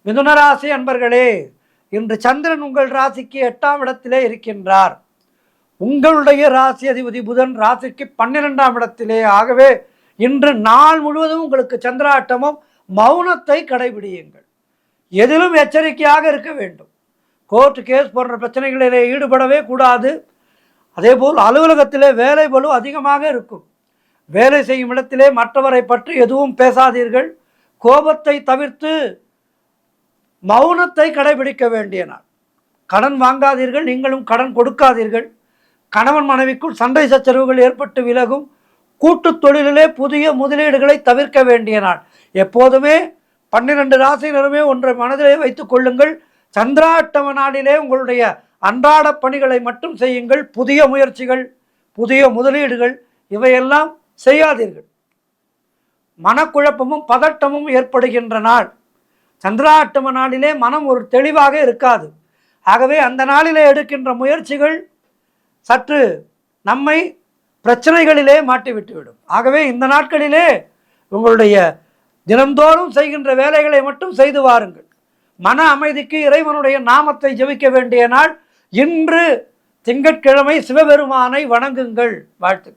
மிதுன ராசி அன்பர்களே, இன்று சந்திரன் உங்கள் ராசிக்கு 8ஆம் இடத்திலே இருக்கின்றார். உங்களுடைய ராசி அதிபதி புதன் ராசிக்கு 12ஆம் இடத்திலே. ஆகவே இன்று நாள் முழுவதும் உங்களுக்கு சந்திராட்டமும். மௌனத்தை கடைபிடியுங்கள். எதிலும் எச்சரிக்கையாக இருக்க வேண்டும். கோர்ட் கேஸ் போன்ற பிரச்சனைகளிலே ஈடுபடவே கூடாது. அதேபோல் அலுவலகத்திலே வேலை பளு அதிகமாக இருக்கும். வேலை செய்யும் இடத்திலே மற்றவரை பற்றி எதுவும் பேசாதீர்கள். கோபத்தை தவிர்த்து மௌனத்தை கடைபிடிக்க வேண்டிய நாள். கடன் வாங்காதீர்கள், நீங்களும் கடன் கொடுக்காதீர்கள். கணவன் மனைவிக்குள் சண்டை சச்சரவுகள் ஏற்பட்டு விலகும். கூட்டு தொழிலிலே புதிய முதலீடுகளை தவிர்க்க வேண்டிய நாள். எப்போதுமே 12 ராசியினருமே ஒன்றை மனதிலே வைத்துக் கொள்ளுங்கள். சந்திராட்டம நாளிலே உங்களுடைய அன்றாட பணிகளை மட்டும் செய்யுங்கள். புதிய முயற்சிகள், புதிய முதலீடுகள் இவையெல்லாம் செய்யாதீர்கள். மனக்குழப்பமும் பதட்டமும் ஏற்படுகின்ற நாள். சந்திராட்டம நாளிலே மனம் ஒரு தெளிவாக இருக்காது. ஆகவே அந்த நாளிலே எடுக்கின்ற முயற்சிகள் சற்று நம்மை பிரச்சனைகளிலே மாட்டிவிட்டுவிடும். ஆகவே இந்த நாட்களிலே உங்களுடைய தினந்தோறும் செய்கின்ற வேலைகளை மட்டும் செய்து வாருங்கள். மன அமைதிக்கு இறைவனுடைய நாமத்தை ஜெபிக்க வேண்டிய நாள். இன்று திங்கட்கிழமை சிவபெருமானை வணங்குங்கள். வாழ்த்து.